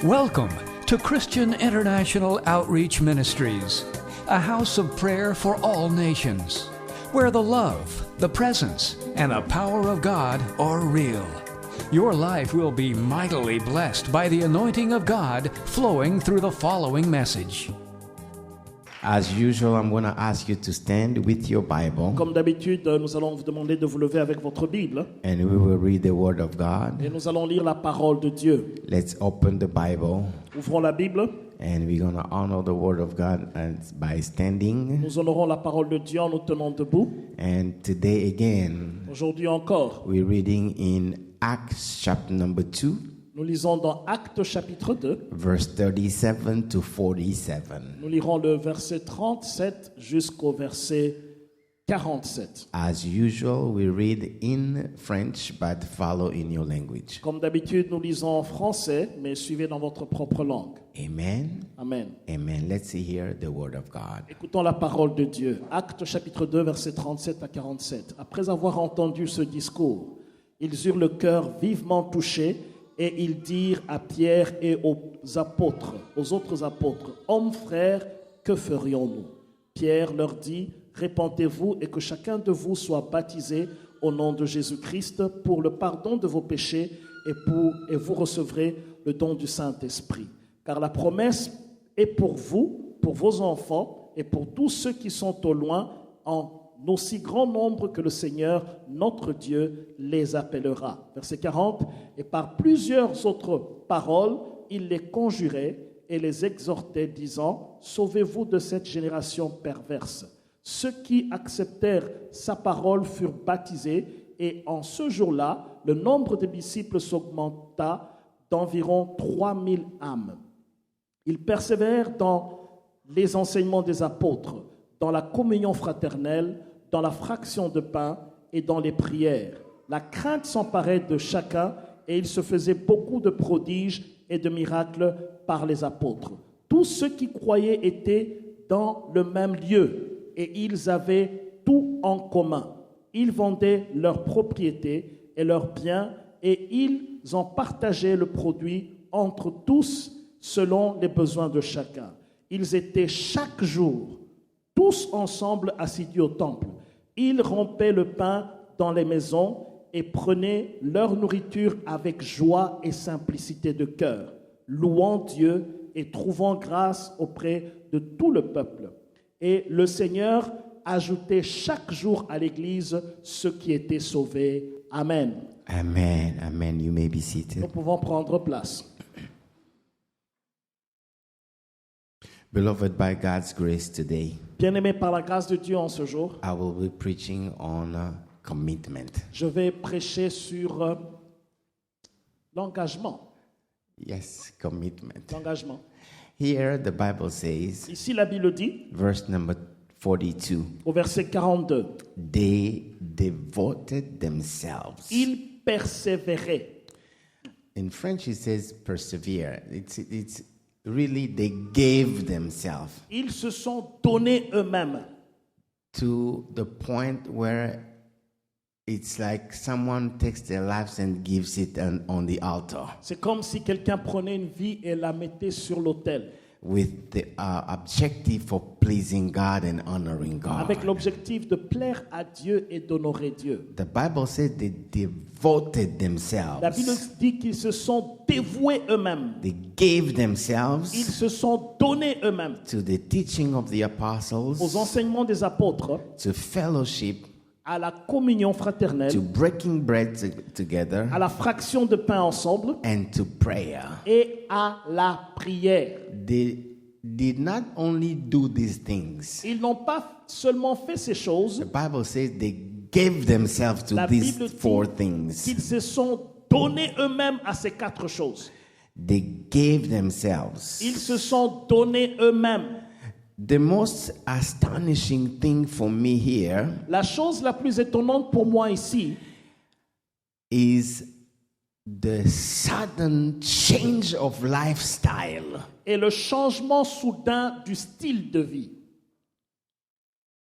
Welcome to Christian International Outreach Ministries, a house of prayer for all nations, where the love, the presence, and the power of God are real. Your life will be mightily blessed by the anointing of God flowing through the following message. As usual, I'm going to ask you to stand with your Bible. Comme d'habitude, nous allons vous demander de vous lever avec votre Bible And we will read the Word of God. et nous allons lire la parole de Dieu. Let's open the Bible. Ouvrons la Bible. And we're going to honor the Word of God by standing. Nous honorons la parole de Dieu en nous tenant debout. And today again, Aujourd'hui encore, we're reading in Acts chapter number 2, nous lisons dans Actes chapitre 2. verse 37 to 47. Nous lirons le verset 37 jusqu'au verset 47. As usual, we read in French, but follow in your language. Comme d'habitude, nous lisons en français, mais suivez dans votre propre langue. Amen. Amen. Amen. Let's hear the Word of God. Écoutons la parole de Dieu. Actes chapitre 2, versets 37 à 47. Après avoir entendu ce discours, ils eurent le cœur vivement touché et ils dirent à Pierre et aux autres apôtres, « Hommes, frères, que ferions-nous » Pierre leur dit, « Répentez-vous et que chacun de vous soit baptisé au nom de Jésus-Christ pour le pardon de vos péchés et vous recevrez le don du Saint-Esprit. Car la promesse est pour vous, pour vos enfants et pour tous ceux qui sont au loin, en aussi grand nombre que le Seigneur, notre Dieu, les appellera. » Verset 40. Et par plusieurs autres paroles, il les conjurait et les exhortait, disant, « Sauvez-vous de cette génération perverse. » Ceux qui acceptèrent sa parole furent baptisés, et en ce jour-là, le nombre de disciples s'augmenta d'environ 3000 âmes. Ils persévèrent dans les enseignements des apôtres, dans la communion fraternelle, dans la fraction de pain et dans les prières. La crainte s'emparait de chacun et il se faisait beaucoup de prodiges et de miracles par les apôtres. Tous ceux qui croyaient étaient dans le même lieu et ils avaient tout en commun. Ils vendaient leurs propriétés et leurs biens et ils en partageaient le produit entre tous selon les besoins de chacun. Ils étaient chaque jour tous ensemble assidus au temple. Ils rompaient le pain dans les maisons et prenaient leur nourriture avec joie et simplicité de cœur, louant Dieu et trouvant grâce auprès de tout le peuple. Et le Seigneur ajoutait chaque jour à l'Église ceux qui étaient sauvés. Amen. Amen. Amen. You may be seated. Nous pouvons prendre place. Beloved, by God's grace today, Bien-aimés par la grâce de Dieu en ce jour, I will be preaching on commitment. je vais prêcher sur l'engagement. Yes, commitment. L'engagement. Here the Bible says, Ici, la Bible dit, verse number 42, au verset 42, they devoted themselves. ils persévéraient. In French it says persevere. It's really they gave themselves Ils se sont donnés eux-mêmes to the point where it's like someone takes their lives and gives it on the altar C'est comme si quelqu'un prenait une vie et la mettait sur l'autel, with the objective of pleasing God and honoring God. avec l'objectif de plaire à Dieu et d'honorer Dieu. The Bible says they devoted La Bible themselves. dit qu'ils se sont dévoués eux-mêmes. They gave Ils themselves se sont donnés eux-mêmes to the teaching of the aux apostles, enseignements des apôtres, to fellowship, à la communion to fraternelle, breaking bread together, à la fraction de pain ensemble and to prayer. et à la prière. They did not only do these things. Ils n'ont pas seulement fait ces choses, The Bible says they gave themselves to la these Bible dit four things. qu'ils se sont donnés eux-mêmes à ces quatre choses. They gave themselves. Ils se sont donnés eux-mêmes. The most astonishing thing for me here La chose la plus étonnante pour moi ici is the sudden change of lifestyle. est le changement soudain du style de vie.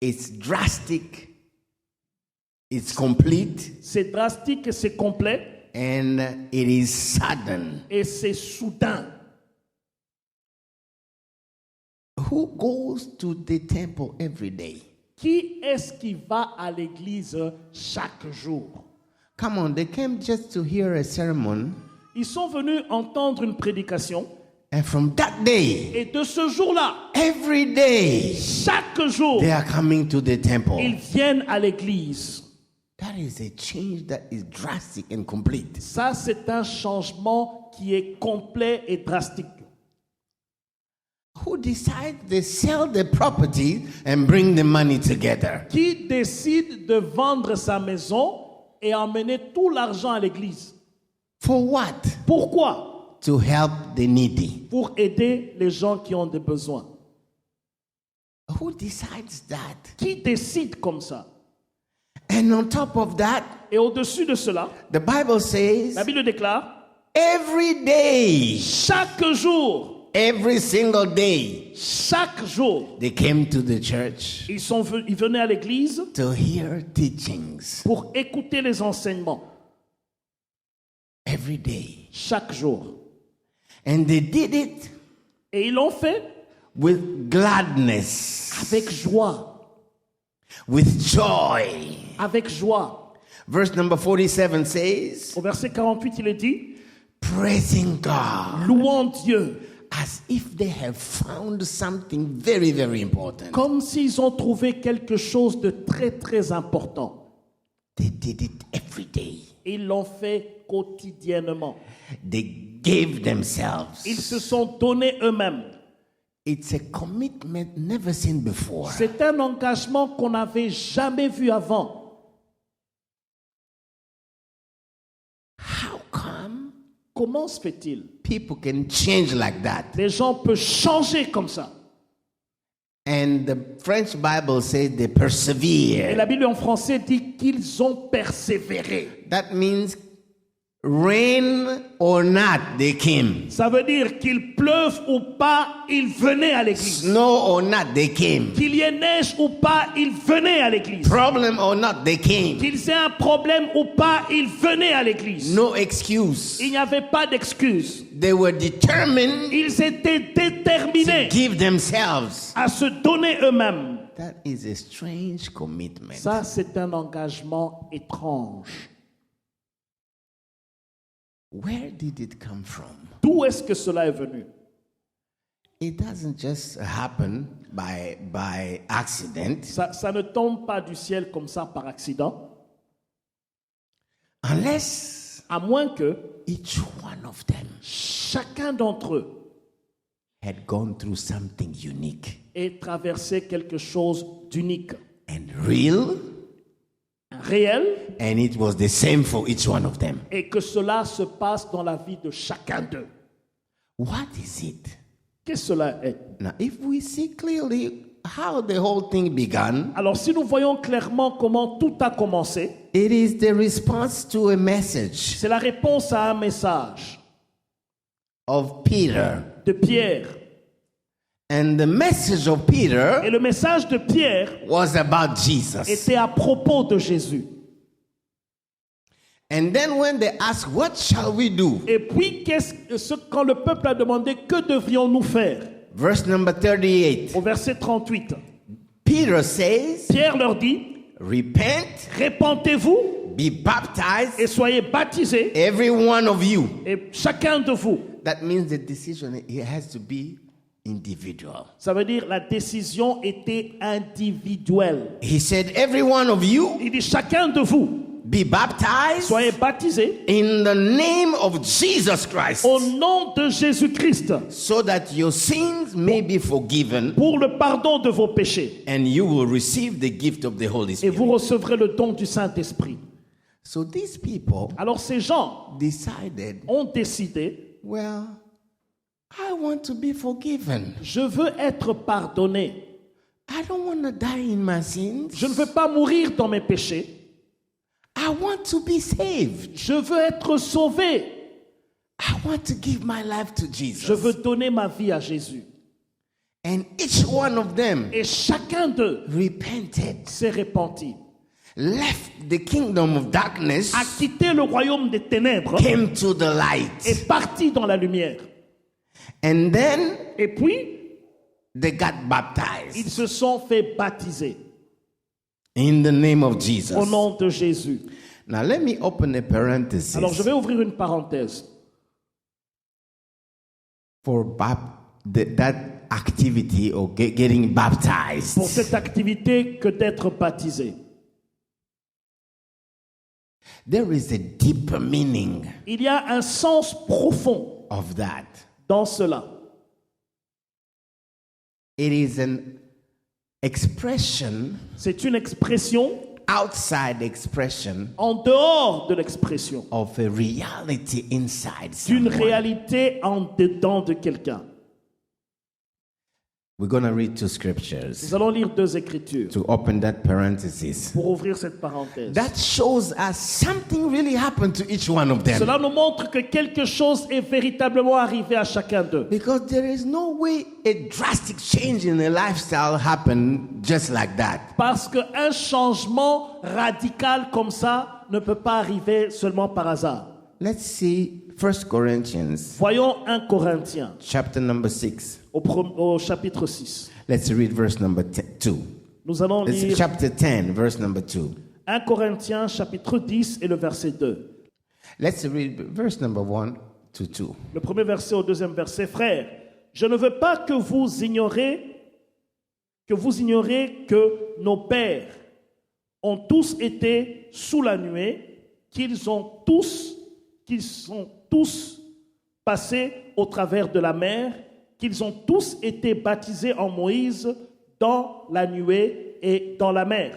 It's drastic, it's complete, C'est drastique et c'est complet and it is sudden. et c'est soudain. Who goes to the temple every day? Qui est-ce qui va à l'église chaque jour? Come on, they came just to hear a sermon. Ils sont venus entendre une prédication. And from that day, Et de ce jour-là, every day, chaque jour, they are coming to the temple. ils viennent à l'église. That is a change that is drastic and complete. Ça, c'est un changement qui est complet et drastique. Who decide they sell the property and bring the money together? Qui décide de vendre sa maison et emmener tout l'argent à l'église? For what? Pourquoi? To help the needy. Pour aider les gens qui ont des besoins. Who decides that? Qui décide comme ça? And on top of that, Et au-dessus de cela, the Bible says la Bible déclare, every day, chaque jour, every single day, chaque jour, they came to the church ils venaient à l'église to hear teachings. pour écouter les enseignements. Every day. Chaque jour. And they did it Et ils l'ont fait with gladness, avec joie. with joy. Avec joie. Verse number 47 says, Au verset 48, il est dit, praising God louant Dieu, as if they have found something very, very important. comme s'ils ont trouvé quelque chose de très, très important. They did it every day. Ils l'ont fait quotidiennement. They gave themselves. Ils se sont donnés eux-mêmes. It's a commitment never seen before. C'est un engagement qu'on n'avait jamais vu avant. How come Comment se fait-il? people can change like that? Les gens peuvent changer comme ça. And the French Bible says they Et persevere. la Bible en français dit qu'ils ont persévéré. That means rain or not, they came. Ça veut dire qu'il pleuve ou pas, ils venaient à l'église. Snow or not, they came. Qu'il y ait neige ou pas, ils venaient à l'église. Problem or not, they came. Qu'ils aient un problème ou pas, ils venaient à l'église. No excuse. Il n'y avait pas d'excuse. They were determined Ils étaient to déterminés give themselves. à se donner eux-mêmes. That is a strange commitment. Ça, c'est un engagement étrange. Where did it come from? D'où est-ce que cela est venu? It doesn't just happen by accident. Ça ne tombe pas du ciel comme ça par accident, Unless à moins que each one of them chacun d'entre eux had gone through something unique ait traversé quelque chose d'unique, and real, réel, and it was the same for each one of them. et que cela se passe dans la vie de chacun d'eux. What is it? Qu'est-ce que cela est? Now, if we see clearly how the whole thing began, Alors, si nous voyons clairement comment tout a commencé, it is the response to a message c'est la réponse à un message of Peter. de Pierre. And the message of Peter Et le message de Pierre was about Jesus. était à propos de Jésus. And then when they asked, what shall we do? Et puis, quand le peuple a demandé que devrions-nous faire, Verse number 38. au verset 38, Peter says, Pierre leur dit, repent, répentez-vous be baptized, et soyez baptisés, every one of you. et chacun de vous. That means the decision, it has to be individual. Ça veut dire la décision était individuelle. He said, every one of you Il dit chacun de vous, be baptized soyez baptisés in the name of Jesus Christ, au nom de Jésus-Christ so that your sins may be forgiven pour le pardon de vos péchés. and you will receive the gift of the Holy Et vous Spirit. recevrez le don du Saint-Esprit. So these people Alors ces gens decided, ont décidé, well, I want to be forgiven. je veux être pardonné. I don't want to die in my sins. Je ne veux pas mourir dans mes péchés. I want to be saved. Je veux être sauvé. I want to give my life to Je veux Jesus. donner ma vie à Jésus. And each one of them Et chacun d'eux repented, s'est repenti, left the kingdom of darkness, a quitté le royaume des ténèbres came to the et light. parti dans la lumière. And then Et puis, they got baptized Ils se sont fait baptiser in the name of Jesus. au nom de Jésus. Now let me open a parenthesis Alors je vais ouvrir une parenthèse. for that activity or getting baptized. Pour cette activité que d'être baptisé. There is a deeper meaning Il y a un sens profond of that. dans cela. It is an expression, C'est une expression outside expression en dehors de l'expression, of a reality inside d'une someone. réalité en dedans de quelqu'un. We're going to read two Nous scriptures allons lire 2 écritures to open that parenthesis. pour ouvrir cette parenthèse. That shows us something really happened to each one of them. Cela nous montre que quelque chose est véritablement arrivé à chacun d'eux. Because there is no way a drastic change in a lifestyle happened just like that. Parce qu'un changement radical comme ça ne peut pas arriver seulement par hasard. Let's see 1 Corinthians Voyons 1 Corinthiens chapter number 6. au chapitre 6. Let's read verse number 2. Nous allons It's lire chapter 10, verse number 2. 1 Corinthiens chapitre 10 et le verset 2. Let's read verse number 1 to 2. Le premier verset au deuxième verset. Frères, je ne veux pas que vous ignorez que nos pères ont tous été sous la nuée, qu'ils sont tous passés au travers de la mer, qu'ils ont tous été baptisés en Moïse dans la nuée et dans la mer.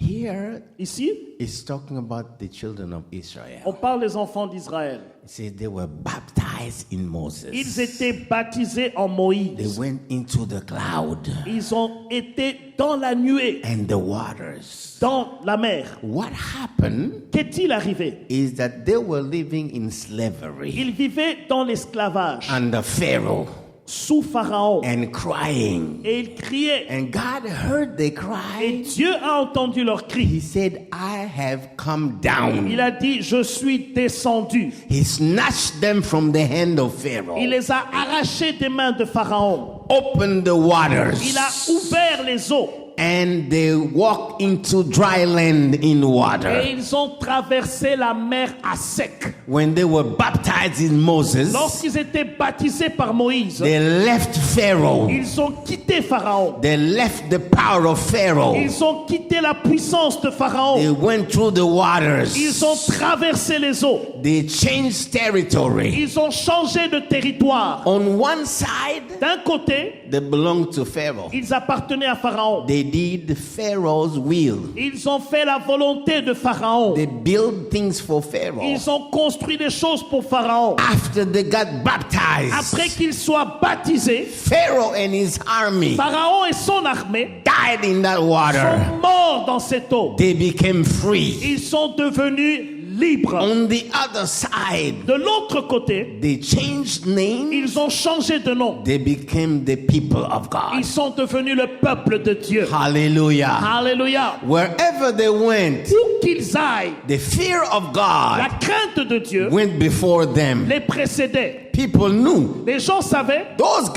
Here Ici, it's talking about the children of Israel. on parle des enfants d'Israël. It says they were baptized in Moses. Ils étaient baptisés en They Moïse. went into the cloud Ils ont été dans la nuée, and the waters. dans la mer. What happened Qu'est-il arrivé? is that they were living in slavery Ils vivaient dans l'esclavage, under Pharaoh sous Pharaon. and crying. Et ils criaient. And God heard their Et cry. Dieu a entendu leurs He cris. said, I have come down. Il a dit, je suis descendu. He snatched them from the hand of Pharaoh. Il les a arrachés des mains de Pharaon. Opened the waters. Il a ouvert les eaux. And they walked into dry land in water. Et ils ont traversé la mer à sec. When they were baptized in Moses, Lorsqu'ils étaient baptisés par Moïse, they left Pharaoh. ils ont quitté Pharaon. They left the power of Pharaoh. Ils ont quitté la puissance de They Pharaon. went through the waters. Ils ont traversé les eaux. They changed territory. Ils ont changé de territoire. On one side, D'un côté, they belonged to Pharaoh. ils appartenaient à Pharaon. They did Pharaoh's will. Ils ont fait la volonté de Pharaon. They built things for Pharaoh. Ils ont construit des choses pour Pharaon. After they got baptized, Après qu'ils soient baptisés, Pharaoh and his army Pharaon et son armée died in that water. sont morts dans cette eau. They became free. Ils sont devenus libres. On the other side, De l'autre côté, they changed name. ils ont changé de nom. They became the people of God. Ils sont devenus le peuple de Dieu. Hallelujah. Alléluia. Wherever they went, Où qu'ils aillent, the fear of la God crainte de Dieu went before them. les précédait. People knew Les gens savaient, those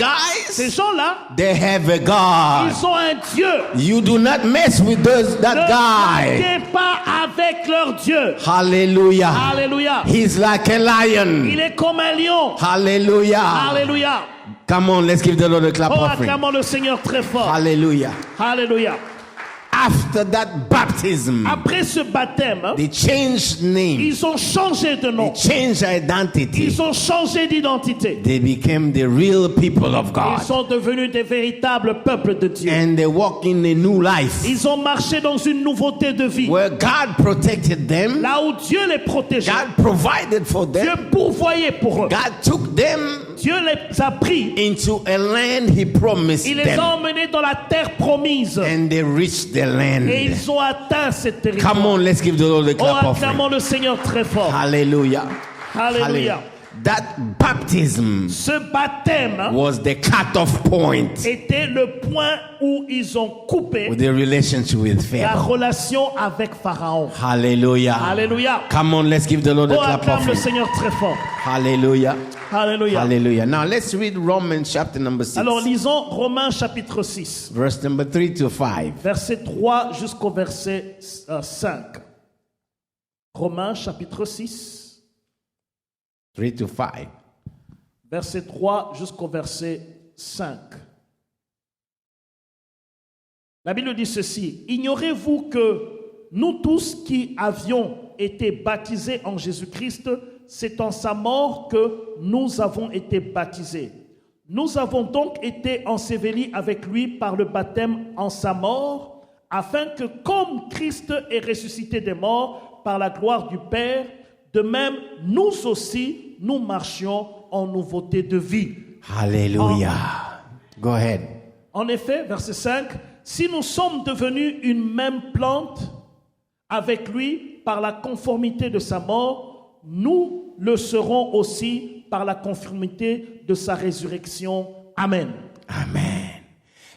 ces guys, gens-là, they have a God. ils ont un Dieu. You do not mess with that Ne guy. traitez pas avec leur Dieu. Hallelujah. Alléluia. He's like a Il lion. est comme un lion. Hallelujah. Alléluia. Come on, let's give the Lord a clap Oh, offering. acclamons le Seigneur très fort. Hallelujah. Alléluia. After that baptism, Après ce baptême, they changed name. ils ont changé de They nom. changed identity. Ils ont changé d'identité. They became the real people of Ils God. sont devenus des véritables peuples de Dieu. And they walk in a new life Ils ont marché dans une nouveauté de vie. where God protected them. Là où Dieu les protégeait, God provided for Dieu them. pourvoyait pour eux. God took them Dieu les a pris. into a land He promised Il les a them. emmenés dans la terre promise. And they reached the Et land. ils ont atteint cette territoire. Come on, let's give the Lord a Oh, clap offering. acclamons le Seigneur très fort. Hallelujah. Alléluia. That baptism Ce baptême was the cut-off point était le point où ils ont coupé with the relationship with la Pharaoh. relation avec Pharaon. Hallelujah. Alléluia. Come on, let's give the Lord a Oh, clap acclame le offering. Seigneur très fort. Hallelujah. Alléluia. Hallelujah. Now let's read Romans chapter number 6. Alors lisons Romains chapitre 6, Verse number 3 to 5. verset 3 jusqu'au verset 5. Romains chapitre 6, 3 to 5. verset 3 jusqu'au verset 5. La Bible dit ceci: ignorez-vous que nous tous qui avions été baptisés en Jésus-Christ, c'est en sa mort que nous avons été baptisés. Nous avons donc été ensevelis avec lui par le baptême en sa mort, afin que comme Christ est ressuscité des morts par la gloire du Père, de même nous aussi nous marchions en nouveauté de vie. Hallelujah. Go ahead. En effet, verset 5, si nous sommes devenus une même plante avec lui par la conformité de sa mort, nous le serons aussi par la conformité de sa résurrection. Amen. Amen.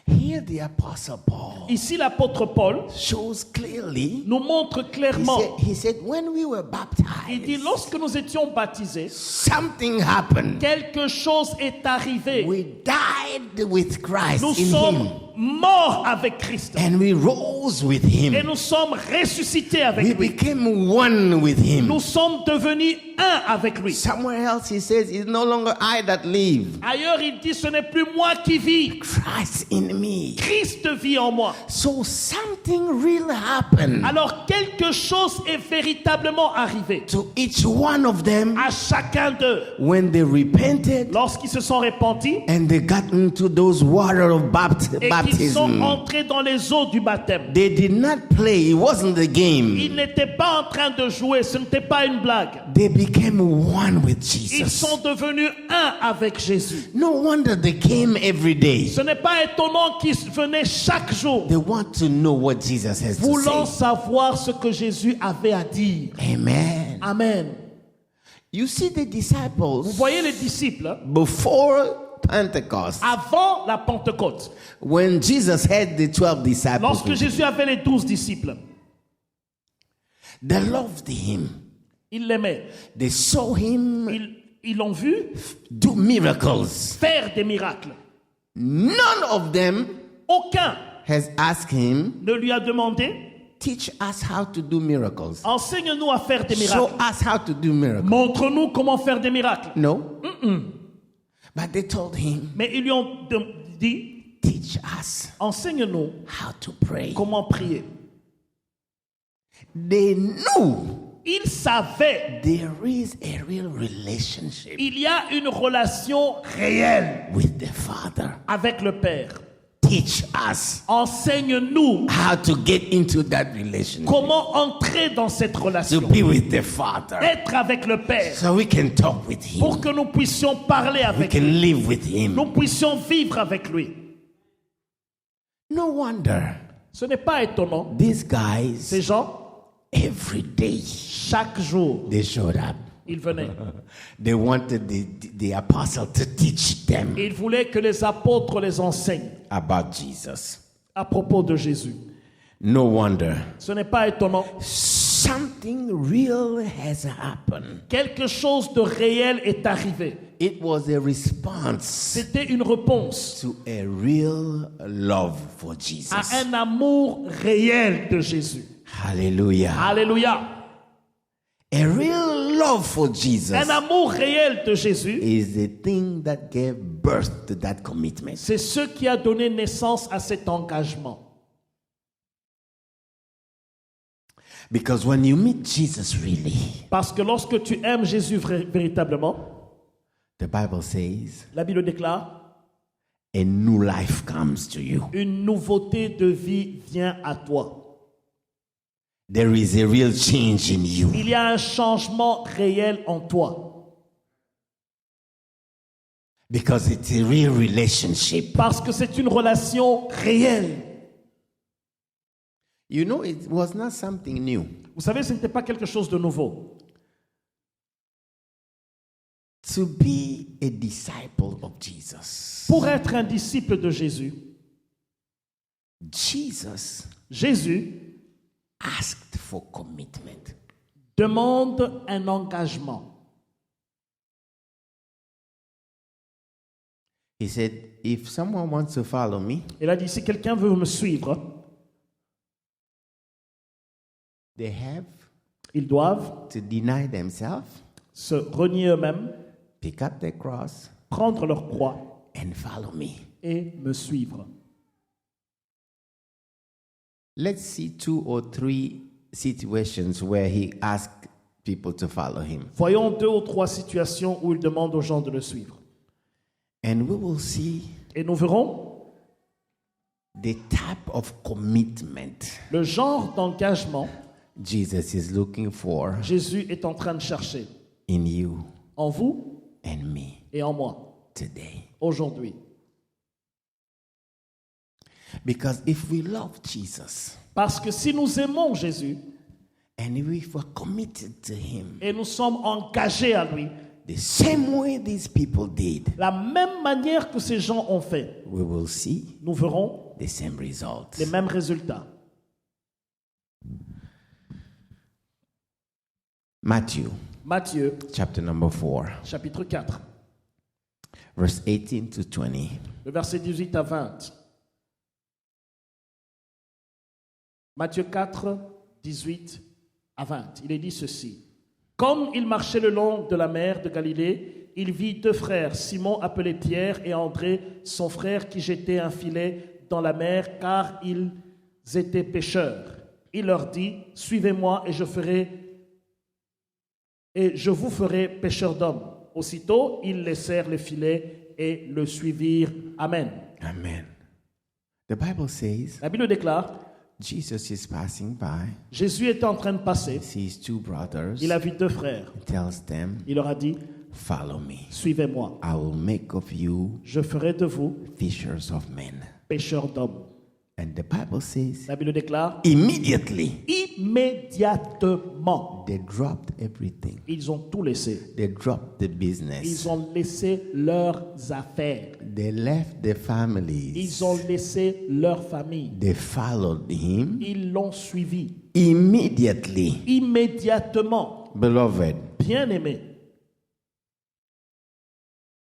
Here the apostle Paul Ici, l'apôtre Paul shows clearly. nous montre clairement, He said, when we were il dit, baptized, lorsque nous étions baptisés, something happened. quelque chose est arrivé. We died with Christ Nous in him, sommes morts avec Christ and we rose with et him. nous sommes ressuscités We avec lui. became one with him. Nous sommes devenus un avec lui. Somewhere else he says, it's no longer I that live, Ailleurs, il dit, ce n'est plus moi qui vis, Christ in me. Christ vit en moi. So something real happened Alors quelque chose est véritablement arrivé to each one of them à chacun d'eux when they repented lorsqu'ils se sont repentis and they got into those water of et qu'ils sont baptism. entrés dans les eaux du baptême. They did not play, it wasn't a game. Ils n'étaient pas en train de jouer, ce n'était pas une blague. They became one with Ils Jesus. sont devenus un avec Jésus. No wonder they came every day. Ce n'est pas étonnant qu'ils venaient chaque jour They want to know what Jesus has to voulant say. savoir ce que Jésus avait à dire. Amen. Amen. You see the Vous disciples voyez les disciples, before Pentecost, avant la Pentecôte, when Jesus had the 12 disciples, lorsque with him, Jésus avait les 12 disciples, they loved him. ils l'aimaient. They saw him Ils l'ont vu do miracles. faire des miracles. None of them Aucun has asked him, ne lui a demandé, teach us how to do miracles. enseigne-nous à faire des Show miracles. us how to do miracles. Montre-nous comment faire des miracles. No. But they told him, Mais ils lui ont dit, teach us enseigne-nous how to pray. comment prier. They knew Ils savaient, there is a real relationship il y a une relation réelle with the Father. avec le Père. Teach us Enseigne-nous how to get into that relationship, comment entrer dans cette to relation. be with the Father, Être avec le Père. so we can talk with him, Pour que nous puissions parler we avec can lui. live with him. Nous puissions vivre avec lui. No wonder Ce n'est pas étonnant. these guys, Ces gens, every day, chaque jour, they showed up. ils venaient. They wanted the apostle to teach them Ils voulaient que les apôtres les enseignent about Jesus. à propos de Jésus. No wonder. Ce n'est pas étonnant. Something real has happened. Quelque chose de réel est arrivé. It was a response C'était une réponse to a real love for Jesus. à un amour réel de Jésus. Hallelujah. Alléluia. A real love for Jesus Un amour réel de Jésus, is the thing that gave birth to that commitment. c'est ce qui a donné naissance à cet engagement. Because when you meet Jesus really, Parce que lorsque tu aimes Jésus véritablement, the Bible says, la Bible déclare, a new life comes to you. une nouveauté de vie vient à toi. There is a real change in you. Il y a un changement réel en toi. Because it's a real relationship. Parce que c'est une relation réelle. You know, it was not something new. Vous savez, ce n'était pas quelque chose de nouveau. To be a disciple of Jesus, Pour être un disciple de Jésus, Jésus asked for commitment. demande un engagement. He said, if someone wants to follow me, Il a dit, si quelqu'un veut me suivre, they have ils doivent to deny themselves, se renier eux-mêmes, pick up their cross, prendre leur croix and follow me. et me suivre. Let's see 2 or 3 situations where he asked people to follow him. Voyons 2 ou 3 situations où il demande aux gens de le suivre. And we will see Et nous verrons the type of commitment le genre d'engagement Jesus is looking for Jésus est en train de chercher in you en vous and me et en moi today. aujourd'hui. Because if we love Jesus Parce que si nous aimons Jésus and if we're committed to him, et nous sommes engagés à lui, the same way these people did, la même manière que ces gens ont fait, we will see nous verrons the same results. les mêmes résultats. Matthew Matthieu, chapter number 4, chapitre 4, verse 18 to 20. le verset 18 à 20. Matthieu 4, 18 à 20. Il est dit ceci. Comme il marchait le long de la mer de Galilée, il vit 2 frères, Simon appelé Pierre et André, son frère, qui jetaient un filet dans la mer car ils étaient pêcheurs. Il leur dit, suivez-moi et je vous ferai pêcheurs d'hommes. Aussitôt, ils laissèrent le filet et le suivirent. Amen. Amen. The Bible says La Bible déclare, Jesus is passing by, Jésus était en train de passer. sees 2 brothers, Il a vu 2 frères. tells them, Il leur a dit, follow me. suivez-moi. I will make of you Je ferai de vous fishers of men. pêcheurs d'hommes. And the Bible says, La Bible déclare, immediately immédiatement, they dropped everything. ils ont tout laissé. They dropped the business. Ils ont laissé leurs affaires. They left their families. Ils ont laissé leur famille. They followed him Ils l'ont suivi. immediately. Immédiatement. Beloved, Bien-aimé,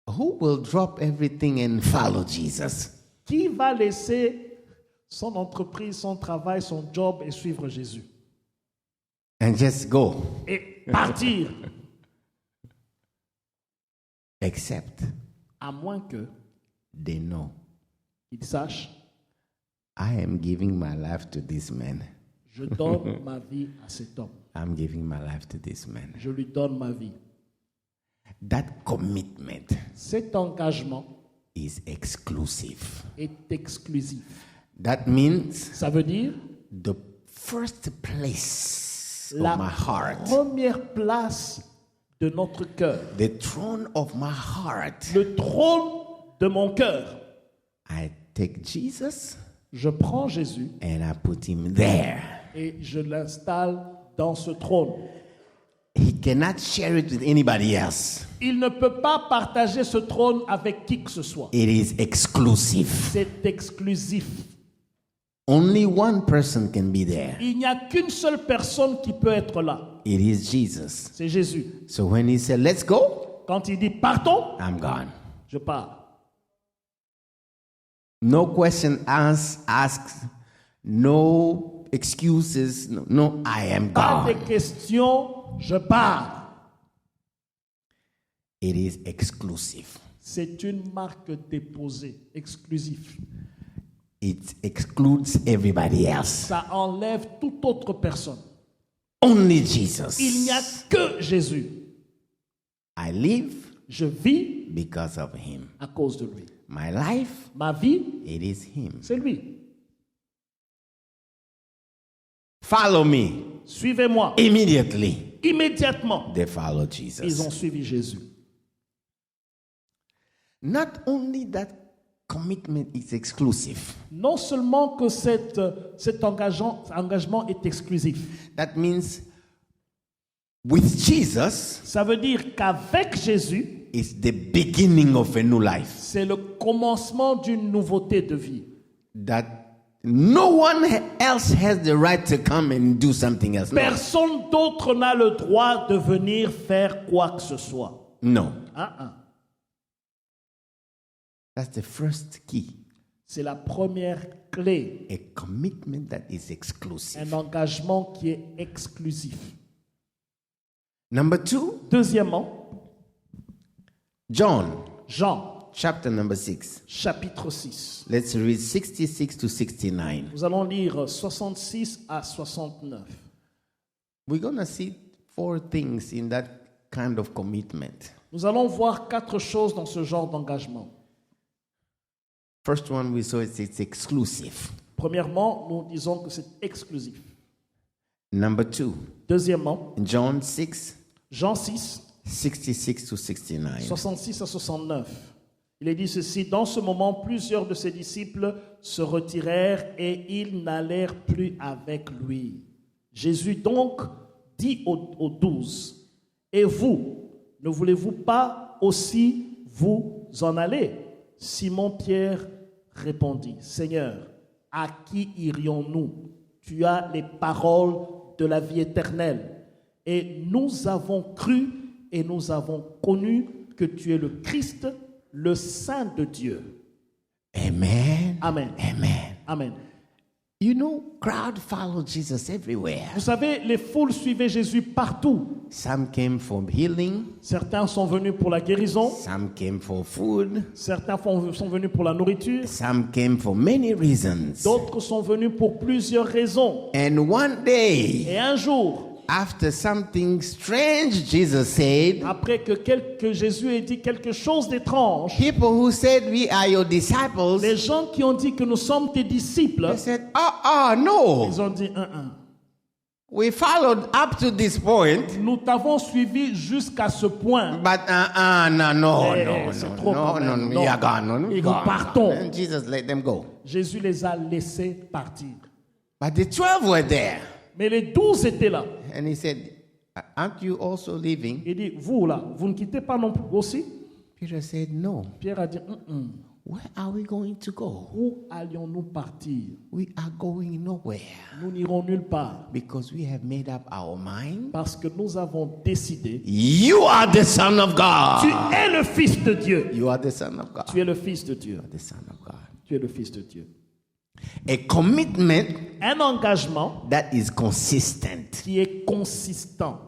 who will drop everything and follow Jesus? qui va laisser son entreprise, son travail, son job et suivre Jésus? And just go. Et partir. Except À moins que they know il sache, I am giving my life to this man. je donne ma vie à cet homme. I'm giving my life to this man. Je lui donne ma vie. That commitment Cet engagement is exclusive. est exclusif. That means Ça veut dire the first place la of my heart, première place de notre cœur, the throne of my heart. le trône de mon cœur. I take Jesus Je prends Jésus and I put him there. et je l'installe dans ce trône. He cannot share it with anybody else. Il ne peut pas partager ce trône avec qui que ce soit. It is exclusive. C'est exclusif. Only one person can be there. Il n'y a qu'une seule personne qui peut être là. It is Jesus. C'est Jésus. So when he said, let's go, Quand il dit partons, I'm gone. je pars. No question asked, no excuses. No, I am Pas de gone. questions, je pars. It is exclusive. C'est une marque déposée, exclusive. It excludes everybody else. Ça enlève toute autre personne. Only Jesus. Il n'y a que Jésus. I live Je vis because of him. à cause de lui. My life, Ma vie, it is him. c'est lui. Follow me. Suivez-moi. Immediately, Immédiatement, they follow ils ont Jesus. suivi Jésus. Not only that commitment is exclusive. Non seulement que cet engagement est exclusif, That means with Jesus, ça veut dire qu'avec Jésus, is the beginning of a new life. C'est le commencement d'une nouveauté de vie. That no one else has the right to come and do something else. No. Personne d'autre n'a le droit de venir faire quoi que ce soit. No. That's the first key. C'est la première clé. A commitment that is exclusive. Un engagement qui est exclusif. Number 2. Deuxièmement, John, Jean, number 6. chapitre 6. Let's read 66 to 69. Nous allons lire 66 à 69. We're going to see 4 things in that kind of commitment. Nous allons voir 4 choses dans ce genre d'engagement. First one we saw it's exclusive. Premièrement, nous disons que c'est exclusif. Number 2, Deuxièmement, John 6, Jean 6, 66 to 69. 66 à 69. Il est dit ceci: dans ce moment, plusieurs de ses disciples se retirèrent et ils n'allèrent plus avec lui. Jésus donc dit aux 12, et vous, ne voulez-vous pas aussi vous en aller? Simon-Pierre répondit, Seigneur, à qui irions-nous? Tu as les paroles de la vie éternelle. Et nous avons cru et nous avons connu que tu es le Christ, le Saint de Dieu. Amen. Amen. Amen. Amen. You know, crowd followed Jesus everywhere. Vous savez, les foules suivaient Jésus partout. Some came for healing. Certains sont venus pour la guérison. Some came for food. Certains sont venus pour la nourriture. Some came for many reasons. D'autres sont venus pour plusieurs raisons. And one day, Et un jour, after something strange Jesus said, après que Jésus ait dit quelque chose d'étrange, people who said, we are your disciples, les gens qui ont dit que nous sommes tes disciples, they said, no. ils ont dit, We followed up to this point, nous t'avons suivi jusqu'à ce point. but c'est trop quand même. we are gone. Et nous partons. And Jesus let them go. Jésus les a laissés partir. But the 12 were there. Mais les 12 étaient là. And he said, aren't you also leaving? Il dit, vous là, vous ne quittez pas non plus aussi? Peter said, no. Pierre a dit, Where are we going to go? où allions-nous partir? We are going nowhere. Nous n'irons nulle part. Because we have made up our mind. Parce que nous avons décidé. You are the Son of God. Tu es le Fils de Dieu. You are the Son of God. Tu es le Fils de Dieu. You are the Son of God. Tu es le Fils de Dieu. A commitment Un engagement that is consistent. qui est consistant.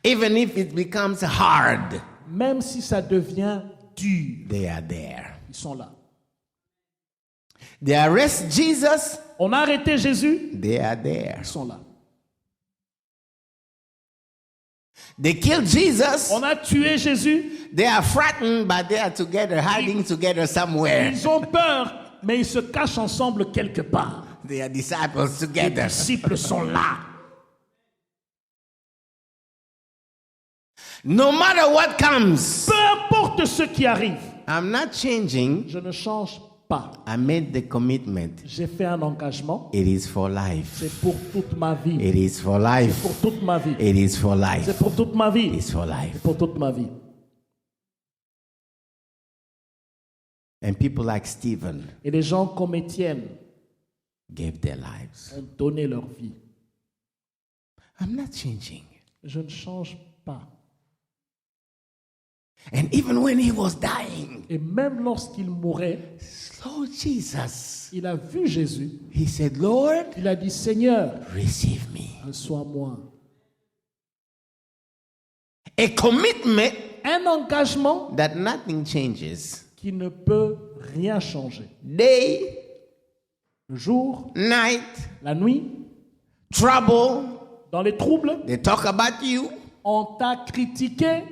Even if it becomes hard, Même si ça devient dur, they are there. ils sont là. They arrest Jesus, On a arrêté Jésus, they are there. ils sont là. They killed Jesus, On a tué Jésus, they are frightened, but they are together, hiding together somewhere. ils ont peur, mais ils se cachent ensemble quelque part. They are disciples Les together. disciples sont là. No matter what comes, Peu importe ce qui arrive, I'm not changing. je ne change pas. I made the commitment. J'ai fait un engagement, It is for life. c'est pour toute ma vie. It is for life. Pour toute ma vie. It is for C'est life. pour toute ma vie. It is for life. C'est pour toute ma vie. And people like Stephen Et les gens comme Étienne gave their lives. ont donné leur vie. I'm not changing. Je ne change pas. And even when he was dying, Et même lorsqu'il mourait, Lord Jesus, il a vu Jésus. he said, Lord, Il a dit, Seigneur, receive me. reçois-moi. A commitment Un engagement that nothing changes. qui ne peut rien changer. Day, Le jour, night, la nuit, trouble, dans les troubles, they talk about you, on t'a critiqué,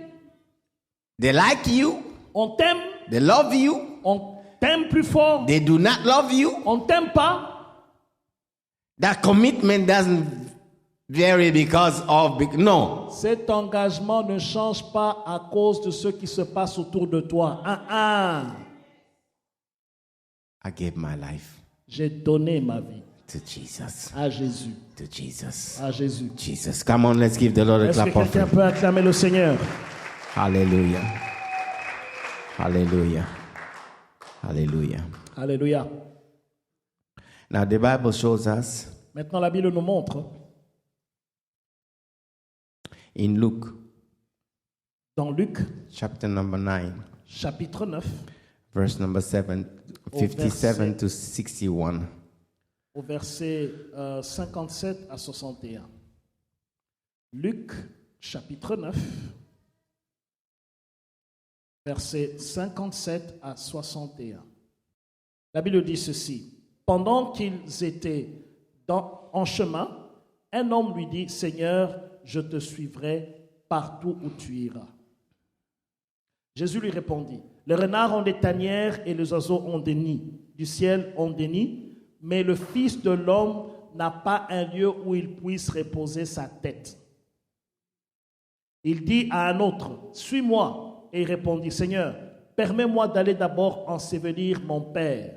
they like you, on t'aime, they love you, on t'aime plus fort, they do not love you. on t'aime pas. That commitment doesn't vary because of, no. Cet engagement ne change pas à cause de ce qui se passe autour de toi. I gave my life J'ai donné ma vie to Jesus. à Jésus. To Jesus. À Jésus. Jesus. Come on, let's give the Lord a Est-ce que clap of quelqu'un peut acclamer le Seigneur? Hallelujah. Hallelujah. Hallelujah. Alléluia. Now the Bible shows us Maintenant, la Bible nous montre in Luke dans Luc, chapter number 9, chapitre 9, verse number 7, 57 to 61. au verset 57 à 61. Luc, chapitre 9, verset 57 à 61. La Bible dit ceci. Pendant qu'ils étaient en chemin, un homme lui dit, « Seigneur, je te suivrai partout où tu iras. » Jésus lui répondit, « Les renards ont des tanières et les oiseaux ont des nids. Du ciel ont des nids, mais le Fils de l'homme n'a pas un lieu où il puisse reposer sa tête. » Il dit à un autre, « Suis-moi. » Et il répondit, « Seigneur, permets-moi d'aller d'abord ensevelir mon Père. »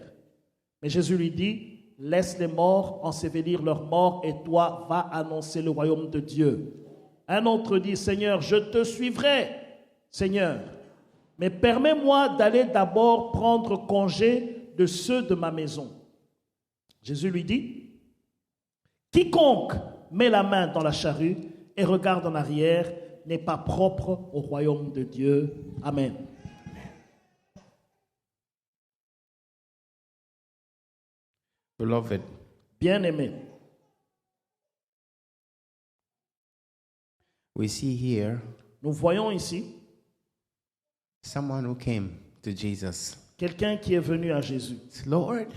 Mais Jésus lui dit, « Laisse les morts ensevelir leurs morts et toi, va annoncer le royaume de Dieu. » Un autre dit, « Seigneur, je te suivrai, Seigneur, mais permets-moi d'aller d'abord prendre congé de ceux de ma maison. » Jésus lui dit, « Quiconque met la main dans la charrue et regarde en arrière n'est pas propre au royaume de Dieu. » Amen. Beloved, Bien-aimé, we see here nous voyons ici someone who came to Jesus. quelqu'un qui est venu à Jésus. Lord,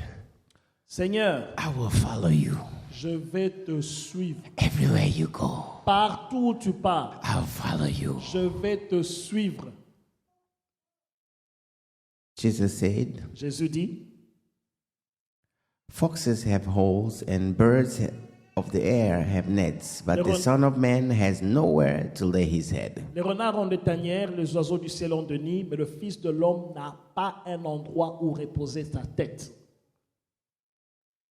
Seigneur, I will follow you je vais te suivre. everywhere you go. Partout où tu pars, I'll follow you. je vais te suivre. Jesus said, Jésus dit, foxes have holes and birds of the air have nets, but the Le- Son of Man has nowhere to lay his head. les renards ont des tanières, les oiseaux du ciel ont des nids, mais le Fils de l'homme n'a pas un endroit où reposer sa tête.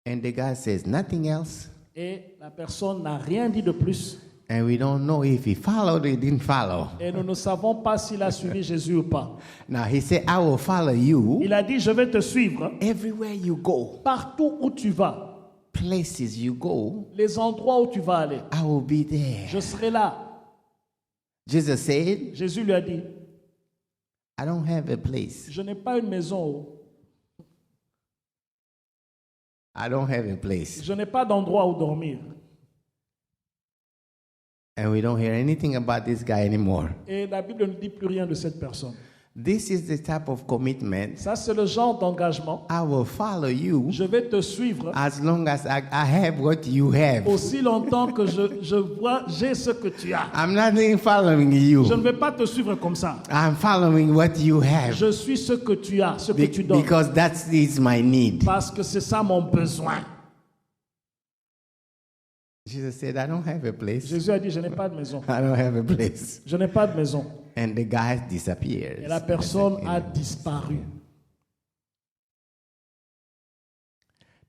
And the guy says nothing else. Et la personne n'a rien dit de plus. And we don't know if he followed or he didn't follow. Et nous ne savons pas s'il a suivi Jésus ou pas. Now he said, I will follow you Il a dit, je vais te suivre everywhere you go. partout où tu vas. Places you go, Les endroits où tu vas aller. I will be there. Je serai là. Jesus said, Jésus lui a dit, I don't have a place. je n'ai pas une maison. I don't have a place. Je n'ai pas d'endroit où dormir. And we don't hear anything about this guy anymore. Et la Bible ne dit plus rien de cette personne. This is the type of commitment. Ça, c'est le genre d'engagement. I will follow you Je vais te suivre as long as I have what you have. aussi longtemps que j'ai ce que tu as. I'm not even following Je you. ne vais pas te suivre comme ça. I'm following what you have. Je suis ce que tu as, ce que tu donnes. Because that is my need. Parce que c'est ça mon besoin. Jesus said, I don't have a place. Jésus a dit, je n'ai pas de maison. I don't have a place. Je n'ai pas de maison. And the guy disappears. Et la personne a disparu.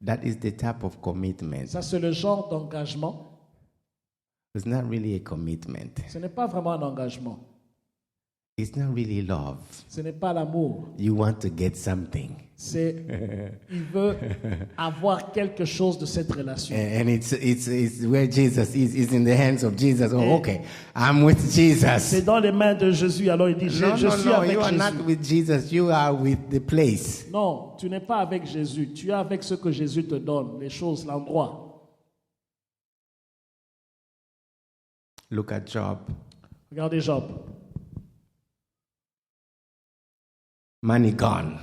That is the type of commitment. Ça, c'est le genre d'engagement. It's not really a commitment. Ce n'est pas vraiment un engagement. It's not really love. Ce n'est pas l'amour. You want to get something. C'est, il veut avoir quelque chose de cette relation. And it's where Jesus is in the hands of Jesus. Oh, okay. I'm with Jesus. C'est dans les mains de Jésus. Alors il dit, je suis avec you are Jésus. not with Jesus. You are with the place. Non, tu n'es pas avec Jésus. Tu es avec ce que Jésus te donne, les choses, l'endroit. Look at Job. Regardez Job. Money gone.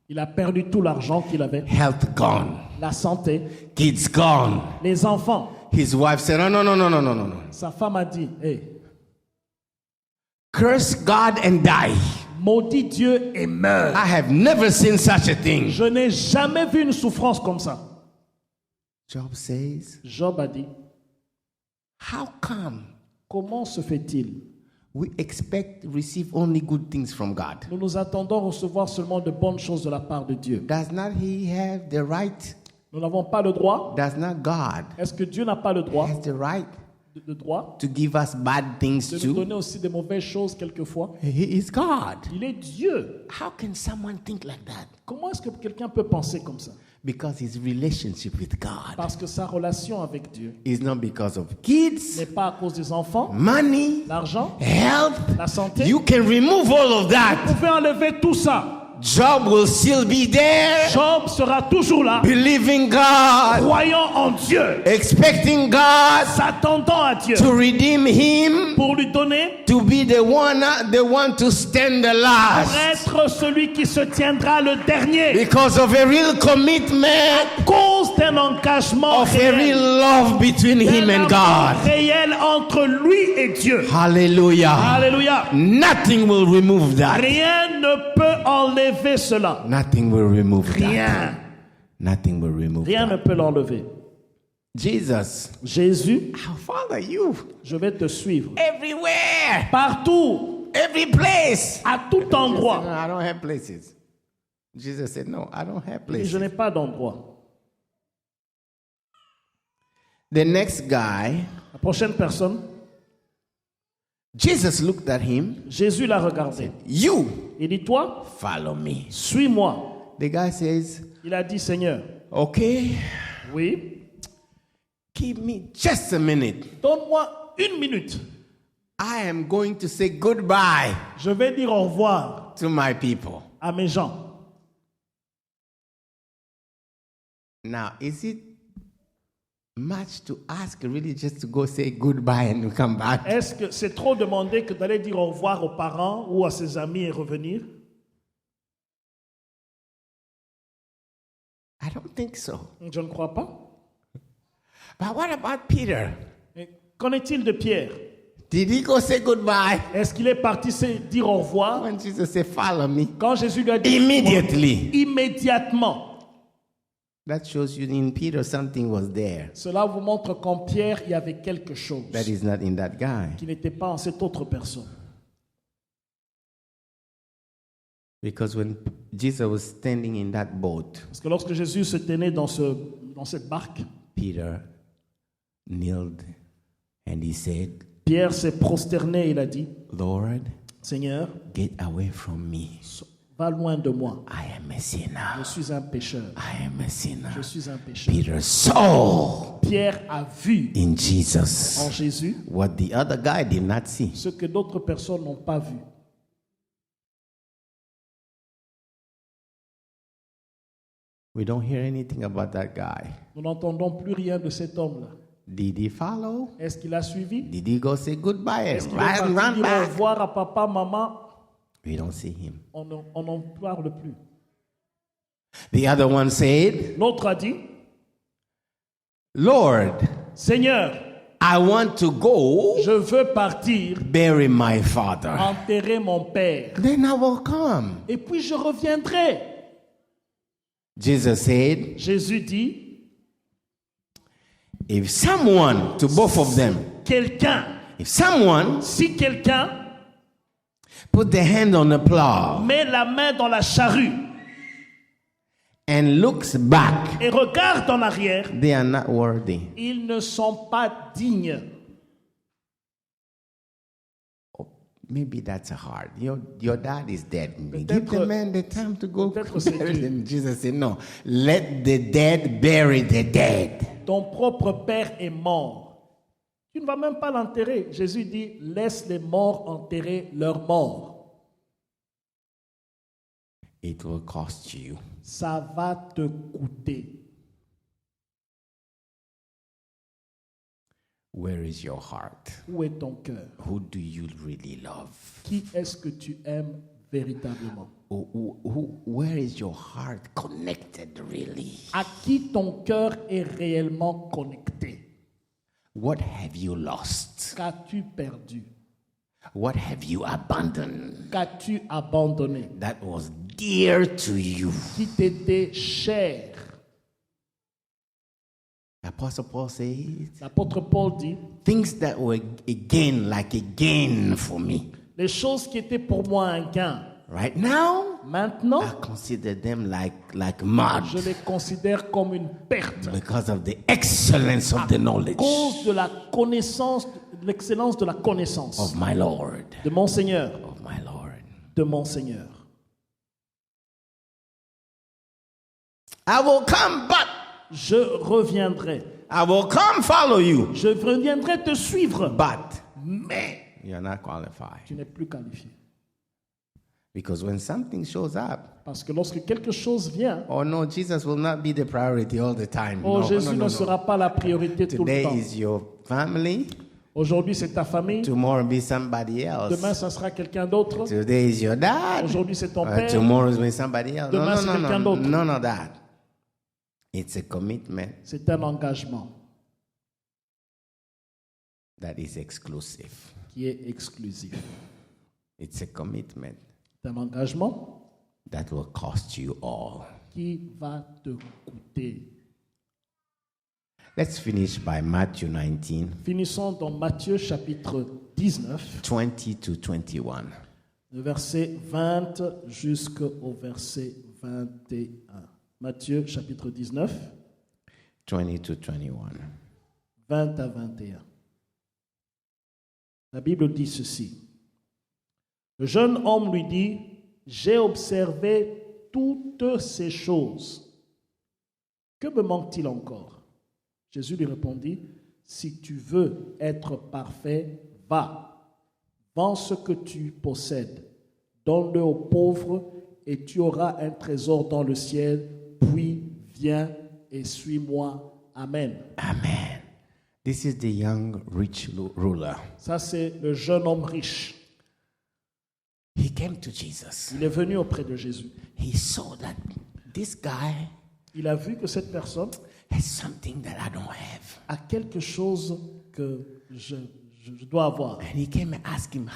Il a perdu tout l'argent qu'il avait, Health gone. la santé, Kids gone. les enfants. His wife said, no. Sa femme a dit, hey, Curse God and die. maudit Dieu et meurs. I have never seen such a thing. Je n'ai jamais vu une souffrance comme ça. Job says, Job a dit, how come comment se fait-il? we expect to receive only good things from God? Nous nous attendons à recevoir seulement de bonnes choses de la part de Dieu. Does not he have the right? Nous n'avons pas le droit. Does not God Est-ce que Dieu n'a pas le droit? has the right de droit to give us bad things de nous too. donner aussi des mauvaises choses quelquefois. He is God. Il est Dieu. How can someone think like that? Comment est-ce que quelqu'un peut penser comme ça? Because his relationship with God Parce que sa relation avec Dieu is not because of kids, n'est pas à cause des enfants, money, l'argent, health. la santé. You can remove all of that. Vous pouvez enlever tout ça. Job will still be there, Job sera toujours là, believing God, croyant en Dieu, expecting God s'attendant à Dieu to redeem him, pour lui donner, to be the one to stand the pour last. être celui qui se tiendra le dernier. Because of a real commitment, À cause d'un engagement of a real love between him d'un and amour God. réel entre lui et Dieu. Hallelujah. Alléluia. Nothing will remove that. Rien ne peut enlever cela. Nothing will remove that. Rien. Nothing will remove Rien ne that. peut l'enlever. Jesus, Jésus, I'll follow you je vais te suivre. everywhere, Partout, every place. à tout No, endroit. I don't have places. Jesus said, no, I don't have Il dit, je places. n'ai pas d'endroit. The next guy, La prochaine personne, Jesus looked at him. Jésus l'a regardé. You Il dit, toi, follow me. suis-moi. The guy says, Il a dit, Seigneur, okay, oui, give me just a minute. donne-moi une minute. I am going to say goodbye Je vais dire au revoir to my people. à mes gens. Now, is it much to ask really just to go say goodbye and come back? Est-ce que c'est trop demandé que d'aller dire au revoir aux parents ou à ses amis et revenir? I don't think so. Je ne crois pas. But what about Peter? Et qu'en est-il de Pierre? Did he go say goodbye? Est-ce qu'il est parti dire au revoir? When Jesus said, follow me, Quand Jésus lui a dit immediately. immédiatement. That shows you in Peter something was there Cela vous montre qu'en Pierre, il y avait quelque chose that is not in that guy. qui n'était pas en cette autre personne. Because when Jesus was standing in that boat, Parce que lorsque Jésus se tenait dans cette barque, Peter kneeled and he said, Pierre s'est prosterné et il a dit, Lord, Seigneur, get away from me. va loin de moi. I am a sinner. Je suis un pécheur. I am a sinner. Je suis un pécheur. Peter saw Pierre a vu in en Jesus Jésus what the other guy did not see. ce que d'autres personnes n'ont pas vu. We don't hear anything about that guy. Nous n'entendons plus rien de cet homme-là. Did he follow? Est-ce qu'il a suivi? Did he go say goodbye Est-ce and qu'il est run parti dire au back? revoir à papa, maman? We don't see him. On n'en parle plus. The other one said, L'autre a dit, Lord, Seigneur, I want to go je veux partir bury my father. enterrer mon père. Then I will come. Et puis je reviendrai. Jesus said, Jésus dit, if someone, to both of them, quelqu'un, if someone si quelqu'un put their hand on the plow met la main dans la charrue and looks back, et regarde en arrière, they are not worthy. ils ne sont pas dignes. Maybe that's hard. Your dad is dead. Give Peut-être- the man the time to go peut-être c'est bury dur. them. Jesus said, no, let the dead bury the dead. Ton propre père est mort. Tu ne vas même pas l'enterrer. Jésus dit, laisse les morts enterrer leurs morts. It will cost you. Ça va te coûter. Where is your heart? Où est ton cœur? Who do you really love? Qui est-ce que tu aimes véritablement? Where is your heart connected really? À qui ton cœur est réellement connecté? What have you lost? Qu'as-tu perdu? What have you abandoned Qu'as-tu abandonné? that was dear to you? Qui t'était cher? Apostle Paul says, L'apôtre Paul dit, things that were a gain, like a gain for me. les choses qui étaient pour moi un gain, Right now, Maintenant, I consider them like mud je les considère comme une perte because of the excellence of the à knowledge cause de la connaissance, de l'excellence de la connaissance of my Lord. de mon Seigneur, Of my Lord. de mon Seigneur. I will come, but Je reviendrai. I will come follow you. Je reviendrai te suivre. But Mais you're not qualified. tu n'es plus qualifié. Because when something shows up, Parce que lorsque quelque chose vient, oh no, Jesus will not be the priority all the time. oh, No, Jésus no, no, ne no. sera pas la priorité tout le Today temps. is your family. Aujourd'hui, c'est ta famille. Tomorrow be somebody Demain, else. ça sera quelqu'un d'autre. Today is your dad. Aujourd'hui, c'est ton père. Tomorrow is with somebody else. Demain, c'est No, quelqu'un d'autre. none of that. It's a commitment C'est un engagement that is exclusive. qui est exclusif. It's a commitment C'est un engagement that will cost you all. qui va te coûter. Let's finish by Matthew 19, Finissons dans Matthieu chapitre 19, 20 to 21. le verset 20 jusqu'au verset 21. Matthieu chapitre 19, 20 to 21. 20 à 21. La Bible dit ceci. Le jeune homme lui dit, j'ai observé toutes ces choses. Que me manque-t-il encore? Jésus lui répondit, si tu veux être parfait, va, vends ce que tu possèdes, donne-le aux pauvres et tu auras un trésor dans le ciel, puis viens et suis-moi. Amen. Amen. This is the young rich ruler. Ça, c'est le jeune homme riche. He came to Jesus. Il est venu auprès de Jésus. He saw that this guy Il a vu que cette personne has something that I don't have. a quelque chose que je dois avoir. And he came and asked him,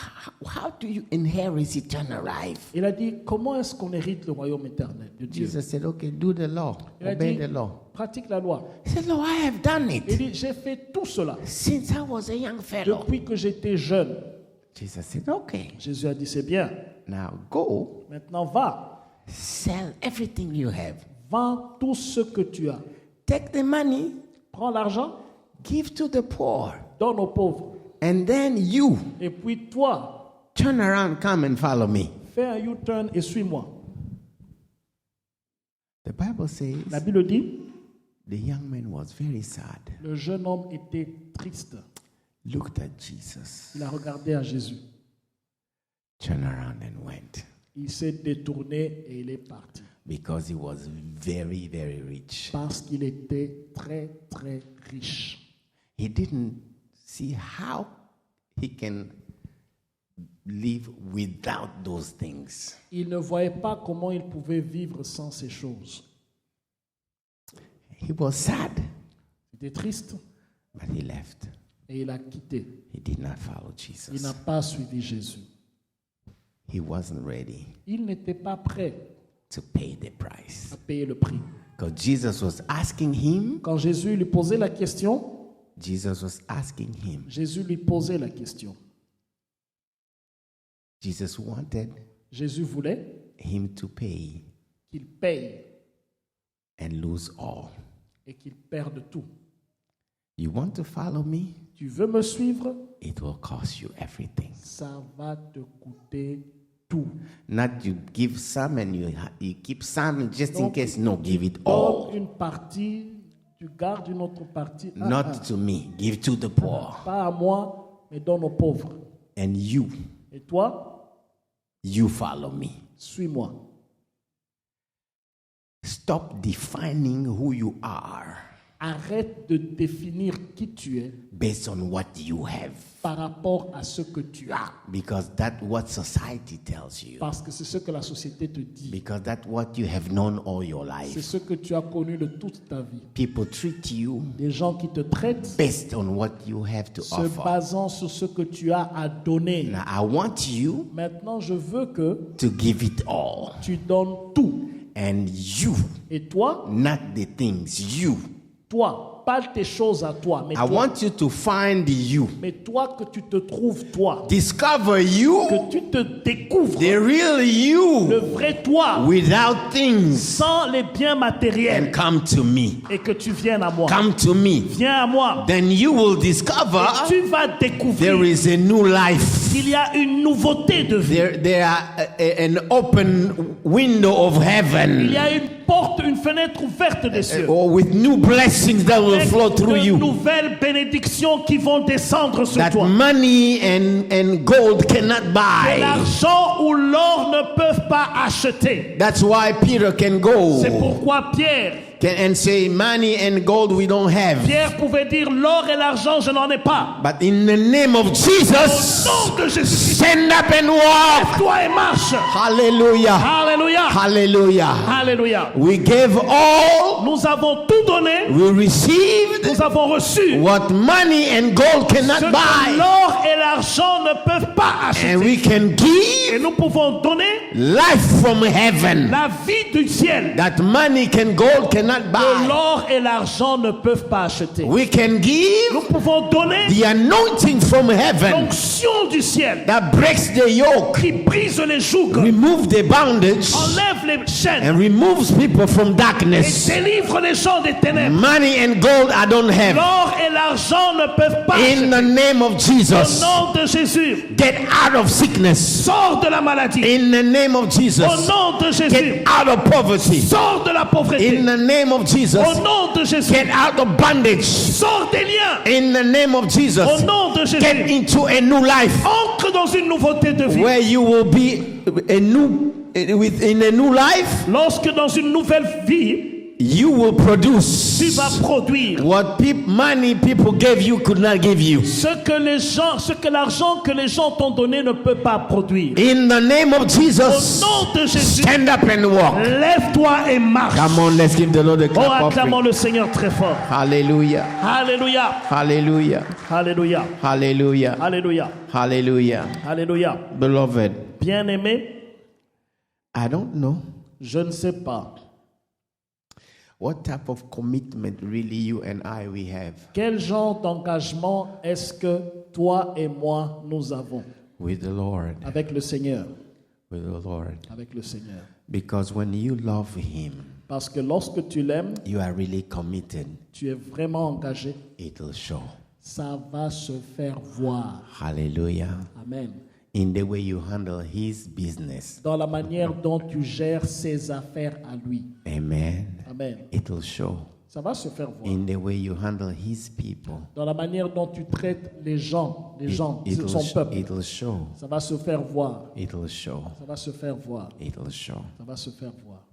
how do you inherit eternal life? Il a dit, comment est-ce qu'on hérite le royaume éternel de Dieu? Jesus said, okay, do the law. Il a Obey dit, the law. pratique la loi. He said, Lord, I have done Il it dit, j'ai fait tout cela since I was a young fellow. depuis que j'étais jeune. Jesus said, okay, Jésus a dit, c'est bien. now go, Maintenant, va, sell everything you have. vends tout ce que tu as. Take the money, Prends l'argent, give to the poor. donne aux pauvres. And then you Et puis toi, turn around, come and follow me. fais un U-turn et suis-moi. The Bible says La Bible dit, the young man was very sad. le jeune homme était triste. Looked at Jesus, Il a regardé à Jésus. turned around and went Il s'est détourné et il est parti. because he was very, very rich. Parce qu'il était très, très riche. He didn't see how he can live without those things. Il ne voyait pas comment il pouvait vivre sans ces choses. He was sad, Il était triste but he left. et il a quitté. He did not follow Il Jesus. n'a pas suivi Jésus. He wasn't ready Il n'était pas prêt to pay the price. à payer le prix. Because Jesus was asking him, Quand Jésus lui posait la question, Jesus was asking him. Jésus lui posait la question. Jesus wanted Jésus voulait him to pay qu'il paye and lose all. et qu'il perde tout. You want to follow me? Tu veux me suivre? It will cost you everything. Ça va te coûter tout. Not you give some and you keep some just in Donc, case. No, give it Donne all. une partie, tu gardes une autre partie. Not to me. Give to the poor. Pas à moi, mais donne aux pauvres. And you Et toi, follow me. suis-moi. Stop defining who you are Arrête de définir qui tu es based on what you have. par rapport à ce que tu as. Because that's what society tells you. Parce que c'est ce que la société te dit. Because that's what you have known all your C'est life. ce que tu as connu de toute ta vie. People treat you Des gens qui te traitent based on what you have to se offer. basant sur ce que tu as à donner. Now, I want you Maintenant, je veux que to give it all. tu donnes tout. And you, Et toi, not the things, you pas pas tes choses à toi, mais I toi. want you to find you. Mais toi, que tu te trouves toi. Discover you, Que tu te découvres. the real Le you, vrai toi. without things, Sans les biens matériels. and come to me. Et que tu viennes à moi. Come to me. Viens à moi. Then you will discover Et tu vas there découvrir is a new life. qu'il y a une nouveauté de vie. There are an open window of Il heaven y a une porte, une fenêtre ouverte des cieux. or with new blessings that will Avec flow through de you. nouvelles bénédictions qui vont descendre sur That toi. money and gold cannot Que buy. l'argent ou l'or ne peuvent pas acheter. That's why Peter can go C'est pourquoi Pierre and say, money and gold we don't have. Pierre pouvait dire l'or et l'argent je n'en ai pas. But in the name of Au Jesus, nom de Jésus, stand up and walk. toi et marche. Hallelujah. Alléluia. Hallelujah. Alléluia. We gave all, Nous avons tout donné. we received Nous avons reçu what money and gold ce cannot que buy. l'or et l'argent ne peuvent pas acheter. And we can give Et nous pouvons donner life from heaven la vie du ciel. that money and gold cannot Que buy. l'or et l'argent ne peuvent pas acheter. We can Nous give pouvons donner the anointing from heaven l'onction du ciel that breaks the yoke, qui brise les jougs, remove the bondage, enlève les chaînes and removes people from et darkness. délivre les gens des ténèbres. Money and gold I don't have. L'or et l'argent ne peuvent pas In acheter. the name of Au Jesus, nom de Jésus, get out of sickness. sors de la maladie. In the name of Au Jesus, nom de Jésus, get out of poverty. sors de la pauvreté. In the name of Jesus, Au nom de Jésus, get out of bondage. sors des liens. In the name of Au Jesus, nom de get Jésus, into a new life entre dans une nouveauté de vie. where you will be within a new life. Lorsque dans une nouvelle vie, You will tu produce vas produire what money people gave you could not give you. ce que l'argent que les gens t'ont donné ne peut pas produire. In the name of Au Jesus, nom de Jésus, stand up and walk. lève-toi et marche. Come on, let's give the Lord a Oh, clap acclamons offering. le Seigneur très fort. Hallelujah. Alléluia, Hallelujah. alléluia, Hallelujah. alléluia, Hallelujah. alléluia. Beloved, Bien-aimé, I don't know je ne sais pas what type of commitment really you and I we have quel genre d'engagement est-ce que toi et moi nous avons with the Lord. avec le Seigneur, With the Lord. avec le Seigneur. Because when you love Him, Parce que lorsque tu l'aimes, you are really committed. tu es vraiment engagé, It will show. ça va se faire voir. Hallelujah. Amen. In the way you handle His business. Dans la manière dont tu gères ses affaires à lui. Amen. Amen. It will show. Ça va se faire voir. In the way you handle His people. Dans la manière dont tu traites les gens, son peuple. It will show. Ça va se faire voir. It will show. Ça va se faire voir. It will show. Ça va se faire voir.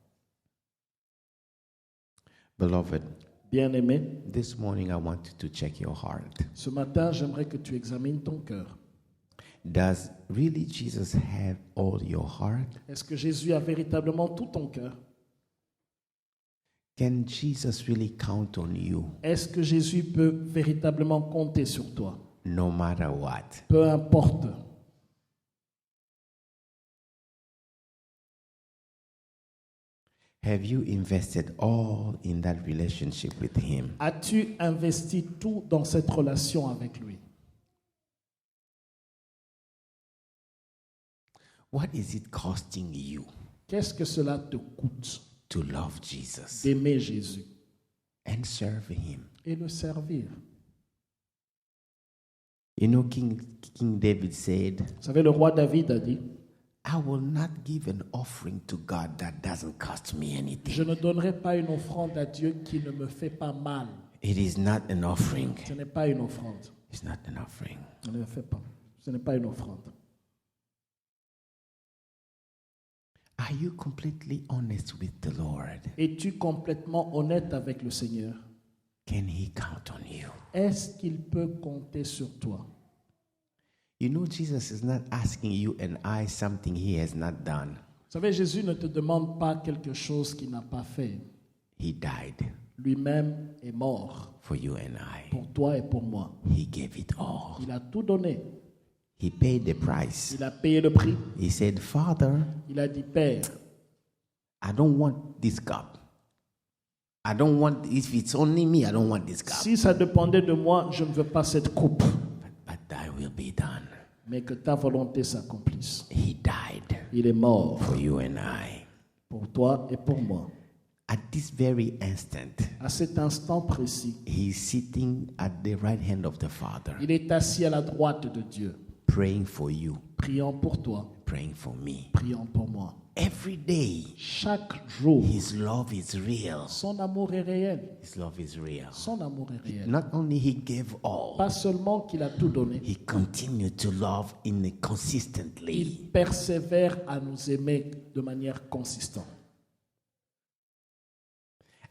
Beloved, Bien-aimé, this morning I want you to check your heart. ce matin, j'aimerais que tu examines ton cœur. Does really Jesus have all your heart? Est-ce que Jésus a véritablement tout ton cœur? Can Jesus really count on you Est-ce que Jésus peut véritablement compter sur toi? no matter what? Peu importe. Have you invested all in that relationship with Him? As-tu investi tout dans cette relation avec lui? What is it costing you Qu'est-ce que cela te coûte to love Jesus d'aimer Jésus and serve Him? et le servir? You know, King David said, Vous savez, le roi David a dit, I will not give an offering to God that doesn't cost me anything. je ne donnerai pas une offrande à Dieu qui ne me fait pas mal. It is not an offering. Ce n'est pas une offrande. It's not an offering. Ne le fais pas. Ce n'est pas une offrande. Are you completely honest with the Lord? Es-tu complètement honnête avec le Seigneur? Can He count on you? Est-ce qu'il peut compter sur toi? You know, Jesus is not asking you and I something He has not done. Vous savez, Jésus ne te demande pas quelque chose qu'il n'a pas fait. He died Lui-même est mort for you and I. pour toi et pour moi. He gave it all. Il a tout donné. He paid the price. Il a payé le prix. He said, Father, Il a dit, Père, I don't want this cup. I don't want, if it's only me, I don't want this cup. Si ça dépendait de moi, je ne veux pas cette coupe, But thy will be done. mais que ta volonté s'accomplisse. He died Il est mort for you and I. pour toi et pour moi. At this very instant, À cet instant précis, he is sitting at the right hand of the Father, il est assis à la droite de Dieu, praying for you, priant pour toi, praying for me. priant pour moi. Every day, Chaque jour, his love is real. son amour est réel. His love is real. Son amour est réel. Not only he gave all, Pas seulement qu'il a tout donné, he continued to love consistently. il persévère à nous aimer de manière consistante.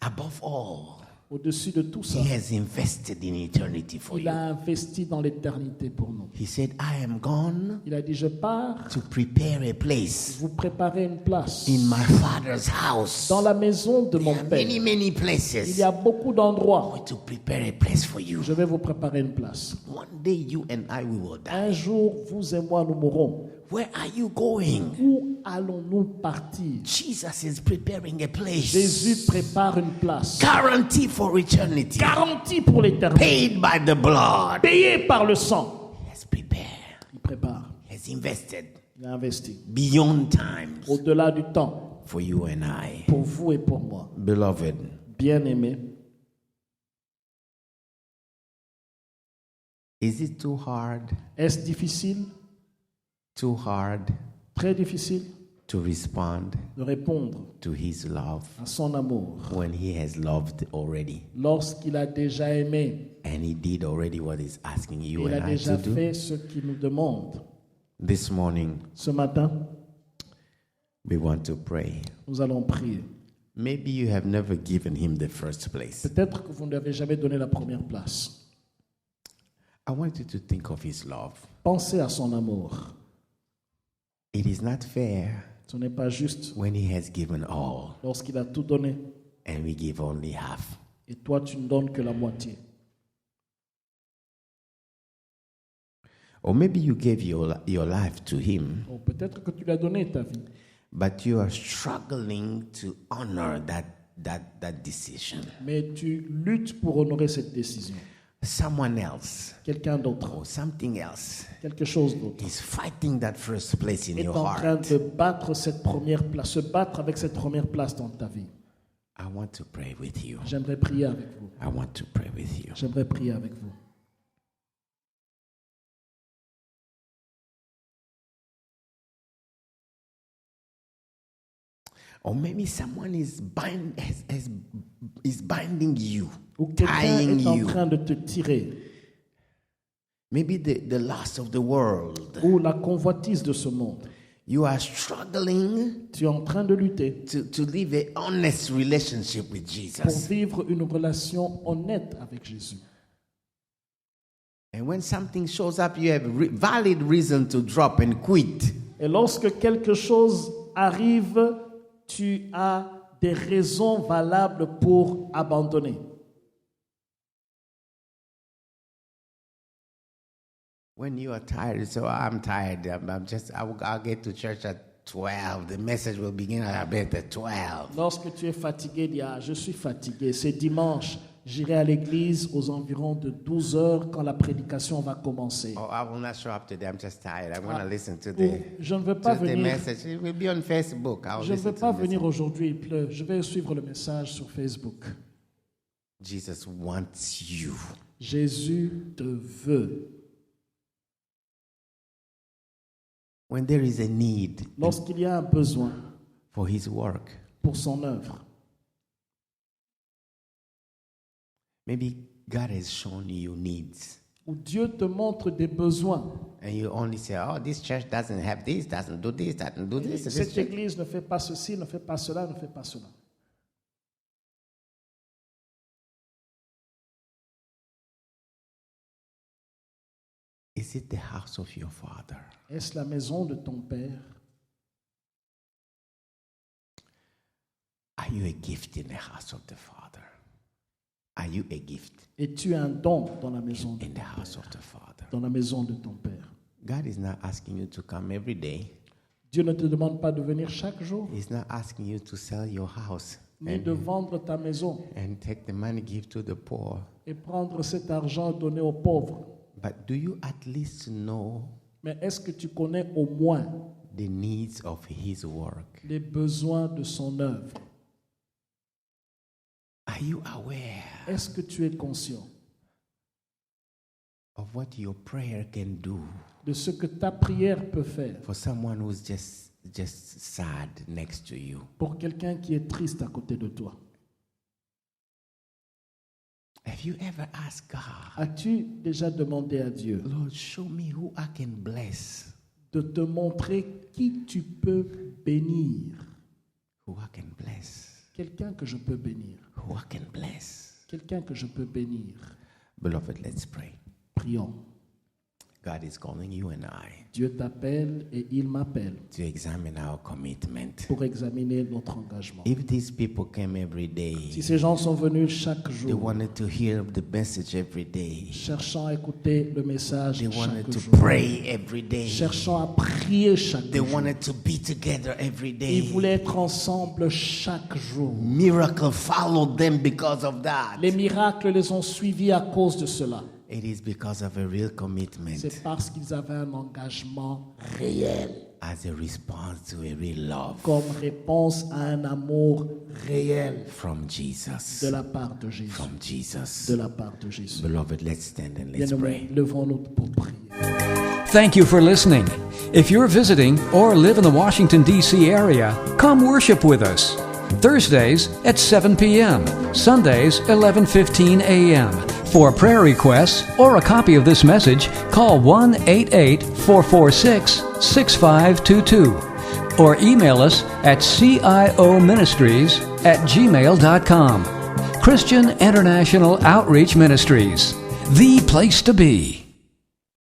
Above all, Au-dessus de tout ça, he has invested in eternity for il you. a investi dans l'éternité pour nous. He said, I am gone Il a dit, je pars to prepare a place vous préparer une place in my Father's house. dans la maison de mon Many, Père. many Il places. y a beaucoup d'endroits. To prepare a place for you. Je vais vous préparer une place. One day you and I we will die. Un jour, vous et moi, nous mourrons. Where are you going? Où allons-nous partir? Jesus is preparing a place. Jésus prépare une place. Guarantee for eternity. Garantie pour l'éternité. Paid by the blood. Payé par le sang. He has prepared. Il prépare. He has invested Il a investi. beyond times Au-delà du temps. for you and I. Pour vous et pour moi. Beloved, Bien-aimés, is it too hard? est-ce difficile? Too hard Très difficile to respond de répondre to his love à son amour when he has loved already lorsqu'il a déjà aimé. and he did already what he's asking you Il a and I déjà to do? fait ce qu'il nous demande. This morning, Ce matin, we want to pray. nous allons prier. Maybe you have never given him the first place. Peut-être que vous ne lui avez jamais donné la première place. I want you to think of his love. Pensez à son amour. It is not fair Ce n'est pas juste when he has given all lorsqu'il a tout donné and we give only half. et toi tu ne donnes que la moitié. Or maybe you gave your life to him, Ou peut-être que tu lui as donné ta vie, but you are struggling to honor that decision. mais tu luttes pour honorer cette décision. Someone else Quelqu'un d'autre, or something else quelque chose d'autre, is fighting that first place in est your en train heart. de battre cette première place, se battre avec cette première place dans ta vie. I want to pray with you. J'aimerais prier avec vous. I want to pray with you. J'aimerais prier avec vous. Or maybe someone is binding you, Ou quelqu'un tying est en you. train de te tirer. Maybe the lust of the world. Ou la convoitise de ce monde. You are struggling Tu es en train de lutter to live an honest relationship with pour Jesus. vivre une relation honnête avec Jésus. And when something shows up, you have valid reason to drop and quit. Et lorsque quelque chose arrive, tu as des raisons valables pour abandonner. When you are tired, you say, oh, I'm tired. I'll get to church at 12. The message will begin at about at 12. Lorsque tu es fatigué, dis, je suis fatigué. C'est dimanche. J'irai à l'église aux environs de 12 heures quand la prédication va commencer. Oh, I will not show up today. I'm just tired. I'm going to listen to Ou, the je ne veux pas Tuesday venir. message. It will be on Facebook. I'll Je ne listen veux pas to the venir message. aujourd'hui, il pleut. Je vais suivre le message sur Facebook. Jesus wants you. Jésus te veut. When there is a need Lorsqu'il y a un besoin for his work, pour son œuvre, maybe God has shown you needs. où Dieu te montre des besoins. And you only say, oh, this church doesn't have this, doesn't do this, doesn't do this. Cette église ne fait pas ceci, ne fait pas cela, ne fait pas cela. Is it the house of your father? Est-ce la maison de ton Père? Are you a gift in the house of the Father? Are you a gift Es-tu un don dans la maison de in the ton house Père? of the Father? Dans la maison de ton Père. God is not asking you to come every day. Dieu ne te demande pas de venir chaque jour. He's not asking you to sell your house. ni de vendre ta maison and take the money, give to the poor. et prendre cet argent donné aux pauvres. But do you at least know Mais est-ce que tu connais au moins the needs of his work? les besoins de son œuvre? Are you aware Est-ce que tu es conscient of what your prayer can do de ce que ta prière peut faire for someone who's just sad next to you? pour quelqu'un qui est triste à côté de toi? Have you ever asked God, As-tu déjà demandé à Dieu Lord, show me who I can bless, de te montrer qui tu peux bénir? who I can bless, Quelqu'un que je peux bénir. who I can bless? Quelqu'un que je peux bénir. Beloved, let's pray. Prions. God is calling you and I Dieu t'appelle et il m'appelle to examine our commitment. pour examiner notre engagement. If these people came every Si day, ces gens sont venus chaque they jour, wanted to hear the message every day, cherchant à écouter le message they wanted chaque to jour, pray every day, cherchant à prier chaque they jour, wanted to be together every ils day, voulaient être ensemble chaque jour. miracle followed them because of that. Les miracles les ont suivis à cause de cela. It is because of a real commitment C'est parce qu'ils avaient un engagement réel, as a response to a real love comme réponse à un amour réel from Jesus. de la part de Jésus. From Jesus. De la part de Jésus. Beloved, let's stand and let's Bien-aimés, pray. levons-nous pour prier. Thank you for listening. If you're visiting or live in the Washington, D.C. area, come worship with us. Thursdays at 7 p.m., Sundays 11:15 a.m. For prayer requests or a copy of this message, call 1-88-446-6522 or email us at cioministries@gmail.com. Christian International Outreach Ministries, the place to be.